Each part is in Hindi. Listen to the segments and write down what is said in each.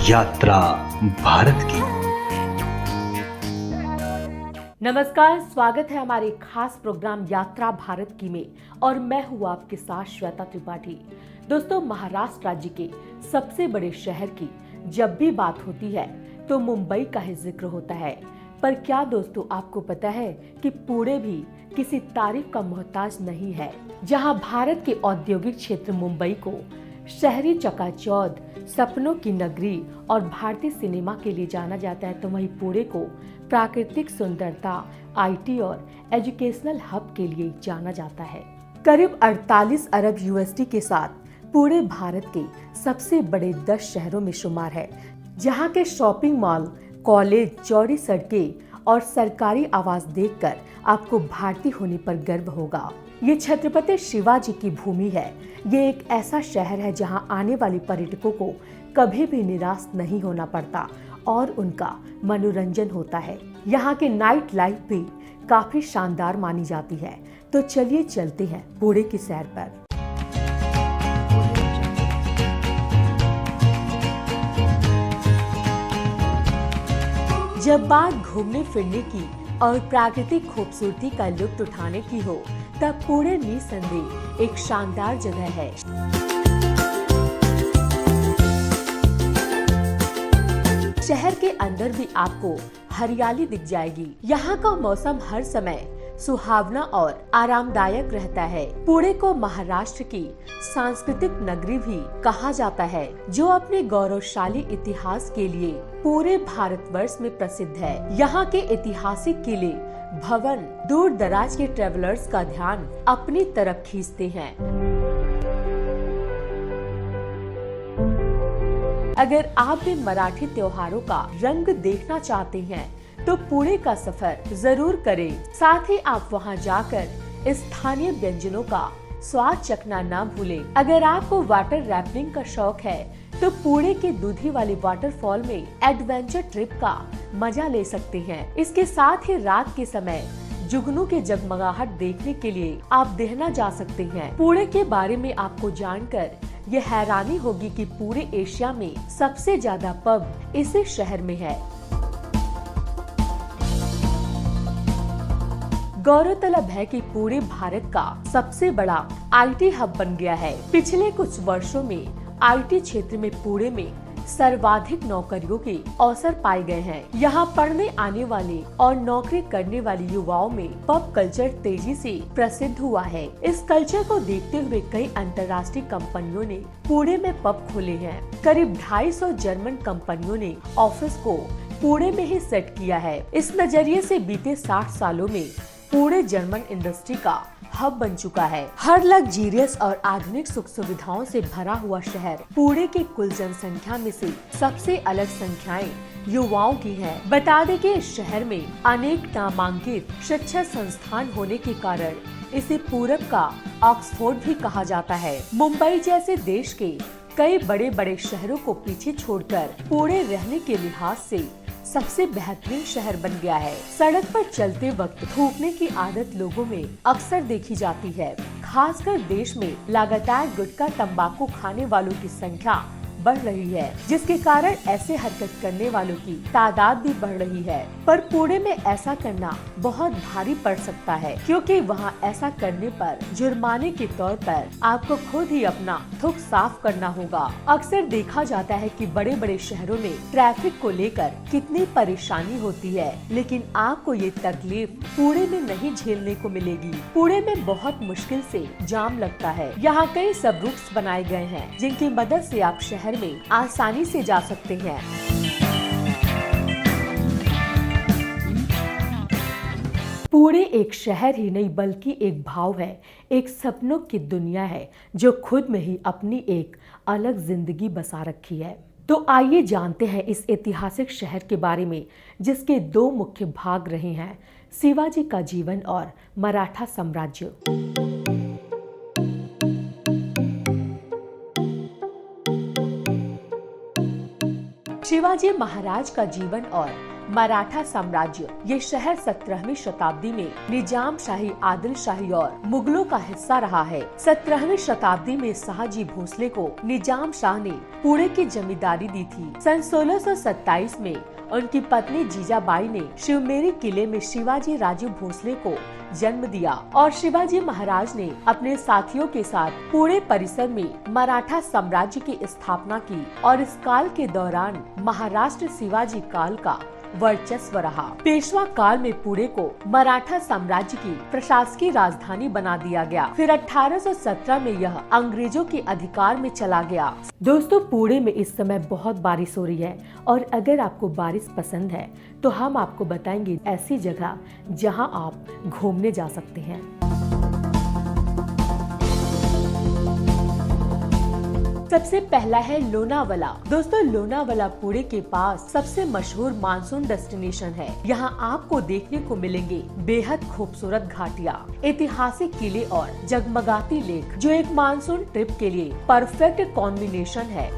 यात्रा भारत की। नमस्कार, स्वागत है हमारे खास प्रोग्राम यात्रा भारत की में और मैं हूँ आपके साथ श्वेता त्रिपाठी। दोस्तों, महाराष्ट्र राज्य के सबसे बड़े शहर की जब भी बात होती है तो मुंबई का ही जिक्र होता है। पर क्या दोस्तों आपको पता है कि पुणे भी किसी तारीफ का मोहताज नहीं है। जहां भारत के औद्योगिक क्षेत्र मुंबई को शहरी चकाचौंध, सपनों की नगरी और भारतीय सिनेमा के लिए जाना जाता है, तो वहीं पुणे को प्राकृतिक सुंदरता, आईटी और एजुकेशनल हब के लिए जाना जाता है। करीब 48 अरब यूएसडी के साथ पुणे भारत के सबसे बड़े 10 शहरों में शुमार है, जहां के शॉपिंग मॉल, कॉलेज, चौड़ी सड़कें और सरकारी आवास देखकर आपको भारतीय होने पर गर्व होगा। ये छत्रपति शिवाजी की भूमि है। ये एक ऐसा शहर है जहां आने वाले पर्यटकों को कभी भी निराश नहीं होना पड़ता और उनका मनोरंजन होता है। यहाँ के नाइट लाइफ भी काफी शानदार मानी जाती है। तो चलिए चलते हैं पुणे की सैर पर। जब बात घूमने फिरने की और प्राकृतिक खूबसूरती का लुत्फ उठाने की हो, तब पुणे निसंदेह एक शानदार जगह है। शहर के अंदर भी आपको हरियाली दिख जाएगी। यहाँ का मौसम हर समय सुहावना और आरामदायक रहता है। पुणे को महाराष्ट्र की सांस्कृतिक नगरी भी कहा जाता है, जो अपने गौरवशाली इतिहास के लिए पूरे भारतवर्ष में प्रसिद्ध है। यहाँ के ऐतिहासिक किले, भवन दूर दराज के ट्रेवलर्स का ध्यान अपनी तरफ खींचते हैं। अगर आप भी मराठी त्योहारों का रंग देखना चाहते हैं तो पुणे का सफर जरूर करें। साथ ही आप वहां जाकर स्थानीय व्यंजनों का स्वाद चखना ना भूलें। अगर आपको वाटर रैफ्टिंग का शौक है तो पुणे के दूधी वाली वाटरफॉल में एडवेंचर ट्रिप का मजा ले सकते हैं। इसके साथ ही रात के समय जुगनू के जगमगाहट देखने के लिए आप देहना जा सकते हैं। पुणे के बारे में आपको जानकर ये हैरानी होगी कि पूरे एशिया में सबसे ज्यादा पब इसी शहर में है। गौरतलब है कि पुणे भारत का सबसे बड़ा आईटी हब बन गया है। पिछले कुछ वर्षों में आईटी क्षेत्र में पुणे में सर्वाधिक नौकरियों के अवसर पाए गए हैं। यहाँ पढ़ने आने वाले और नौकरी करने वाले युवाओं में पब कल्चर तेजी से प्रसिद्ध हुआ है। इस कल्चर को देखते हुए कई अंतर्राष्ट्रीय कंपनियों ने पुणे में पब खोले हैं। करीब 250 जर्मन कंपनियों ने ऑफिस को पुणे में ही सेट किया है। इस नजरिए से बीते 60 सालों में पुणे जर्मन इंडस्ट्री का हब बन चुका है। हर लग्जरियस और आधुनिक सुख सुविधाओं से भरा हुआ शहर पुणे की कुल जनसंख्या में से सबसे अलग संख्याएं युवाओं की है। बता दें कि इस शहर में अनेक नामांकित शिक्षा संस्थान होने के कारण इसे पूरब का ऑक्सफोर्ड भी कहा जाता है। मुंबई जैसे देश के कई बड़े बड़े शहरों को पीछे छोड़कर पुणे रहने के लिहाज से सबसे बेहतरीन शहर बन गया है। सड़क पर चलते वक्त थूकने की आदत लोगों में अक्सर देखी जाती है। खासकर देश में लगातार गुटखा, तंबाकू खाने वालों की संख्या बढ़ रही है, जिसके कारण ऐसे हरकत करने वालों की तादाद भी बढ़ रही है। पर पुणे में ऐसा करना बहुत भारी पड़ सकता है, क्योंकि वहां ऐसा करने पर जुर्माने के तौर पर आपको खुद ही अपना थूक साफ करना होगा। अक्सर देखा जाता है कि बड़े बड़े शहरों में ट्रैफिक को लेकर कितनी परेशानी होती है, लेकिन आपको ये तकलीफ पुणे में नहीं झेलने को मिलेगी। पुणे में बहुत मुश्किल से जाम लगता है। यहाँ कई सब रूट्स बनाए गए हैं, जिनकी मदद से आप शहर में आसानी से जा सकते हैं। पुणे एक शहर ही नहीं बल्कि एक भाव है, एक सपनों की दुनिया है, जो खुद में ही अपनी एक अलग जिंदगी बसा रखी है। तो आइए जानते हैं इस ऐतिहासिक शहर के बारे में, जिसके 2 मुख्य भाग रहे हैं, शिवाजी का जीवन और मराठा साम्राज्य। शिवाजी महाराज का जीवन और मराठा साम्राज्य। ये शहर 17वीं शताब्दी में निजाम शाही, आदिल शाही और मुगलों का हिस्सा रहा है। 17वीं शताब्दी में शाहजी भोसले को निजाम शाह ने पुणे की जमींदारी दी थी। सन 1627 में उनकी पत्नी जीजाबाई ने शिवमेरी किले में शिवाजी राजे भोसले को जन्म दिया और शिवाजी महाराज ने अपने साथियों के साथ पुणे परिसर में मराठा साम्राज्य की स्थापना की और इस काल के दौरान महाराष्ट्र शिवाजी काल का वर्चस्व रहा। पेशवा काल में पुणे को मराठा साम्राज्य की प्रशासकीय राजधानी बना दिया गया। फिर 1817 में यह अंग्रेजों के अधिकार में चला गया। दोस्तों, पुणे में इस समय बहुत बारिश हो रही है और अगर आपको बारिश पसंद है तो हम आपको बताएंगे ऐसी जगह जहां आप घूमने जा सकते हैं। सबसे पहला है लोनावाला। दोस्तों, लोनावाला पुणे के पास सबसे मशहूर मानसून डेस्टिनेशन है। यहाँ आपको देखने को मिलेंगे बेहद खूबसूरत घाटियाँ, ऐतिहासिक किले और जगमगाती लेक, जो एक मानसून ट्रिप के लिए परफेक्ट कॉम्बिनेशन है।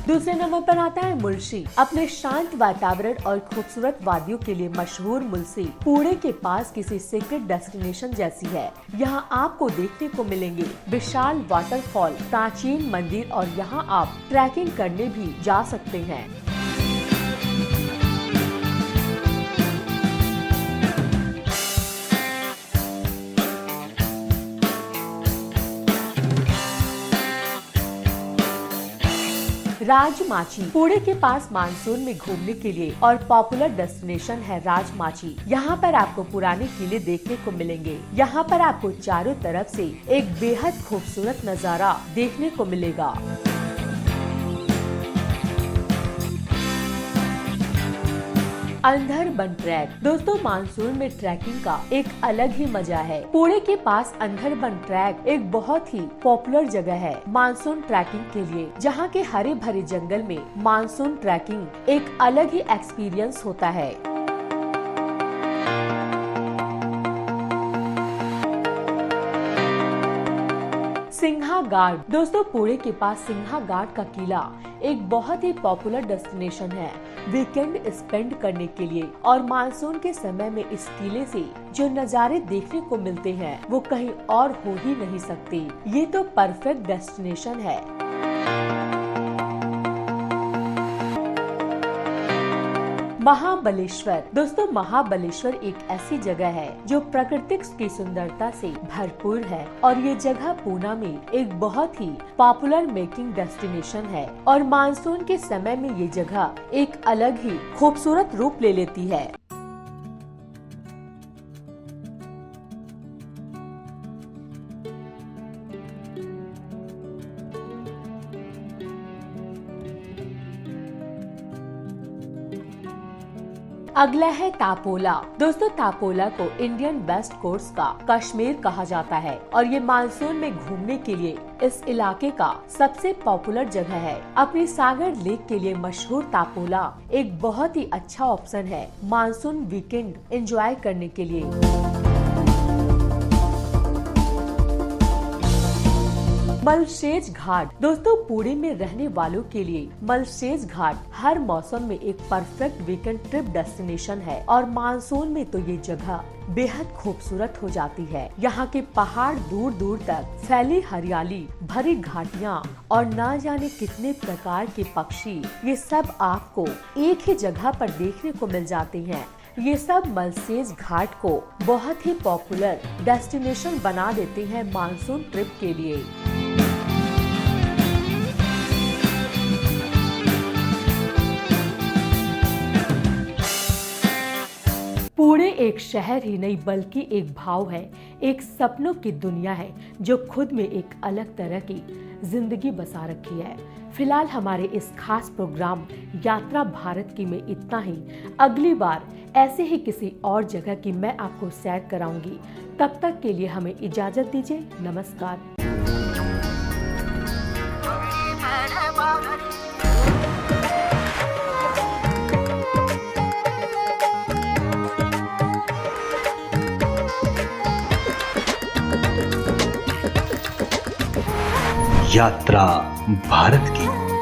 दूसरे नंबर पर आता है मुल्शी। अपने शांत वातावरण और खूबसूरत वादियों के लिए मशहूर मुल्शी पुणे के पास किसी सीक्रेट डेस्टिनेशन जैसी है। यहाँ आपको देखने को मिलेंगे विशाल वाटरफॉल, प्राचीन मंदिर और यहाँ आप ट्रैकिंग करने भी जा सकते हैं। राजमाची। पुणे के पास मानसून में घूमने के लिए और पॉपुलर डेस्टिनेशन है राजमाची। यहाँ पर आपको पुराने किले देखने को मिलेंगे। यहाँ पर आपको चारों तरफ से एक बेहद खूबसूरत नजारा देखने को मिलेगा। अंधरबन ट्रैक। दोस्तों, मानसून में ट्रैकिंग का एक अलग ही मजा है। पुणे के पास अंधरबन ट्रैक एक बहुत ही पॉपुलर जगह है मानसून ट्रैकिंग के लिए, जहाँ के हरे भरे जंगल में मानसून ट्रैकिंग एक अलग ही एक्सपीरियंस होता है। सिंहा घाट। दोस्तों, पुणे के पास सिंहा घाट का किला एक बहुत ही पॉपुलर डेस्टिनेशन है वीकेंड स्पेंड करने के लिए, और मानसून के समय में इस किले से जो नज़ारे देखने को मिलते हैं वो कहीं और हो ही नहीं सकते। ये तो परफेक्ट डेस्टिनेशन है। महाबलेश्वर। दोस्तों, महाबलेश्वर एक ऐसी जगह है जो प्राकृतिक की सुंदरता से भरपूर है और ये जगह पूना में एक बहुत ही पॉपुलर मेकिंग डेस्टिनेशन है और मानसून के समय में ये जगह एक अलग ही खूबसूरत रूप ले लेती है। अगला है तापोला। दोस्तों, तापोला को इंडियन वेस्ट कोस्ट का कश्मीर कहा जाता है और ये मानसून में घूमने के लिए इस इलाके का सबसे पॉपुलर जगह है। अपनी सागर लेक के लिए मशहूर तापोला एक बहुत ही अच्छा ऑप्शन है मानसून वीकेंड एंजॉय करने के लिए। मलशेज घाट। दोस्तों, पुणे में रहने वालों के लिए मलशेज घाट हर मौसम में एक परफेक्ट वीकेंड ट्रिप डेस्टिनेशन है और मानसून में तो ये जगह बेहद खूबसूरत हो जाती है। यहाँ के पहाड़ दूर दूर तक फैली हरियाली भरी घाटियाँ और ना जाने कितने प्रकार के पक्षी, ये सब आपको एक ही जगह पर देखने को मिल जाते हैं। ये सब मलशेज घाट को बहुत ही पॉपुलर डेस्टिनेशन बना देते हैं मानसून ट्रिप के लिए। पुणे एक शहर ही नहीं बल्कि एक भाव है, एक सपनों की दुनिया है जो खुद में एक अलग तरह की जिंदगी बसा रखी है। फिलहाल हमारे इस खास प्रोग्राम यात्रा भारत की में इतना ही। अगली बार ऐसे ही किसी और जगह की मैं आपको सैर कराऊंगी। तब तक के लिए हमें इजाजत दीजिए। नमस्कार। यात्रा भारत की।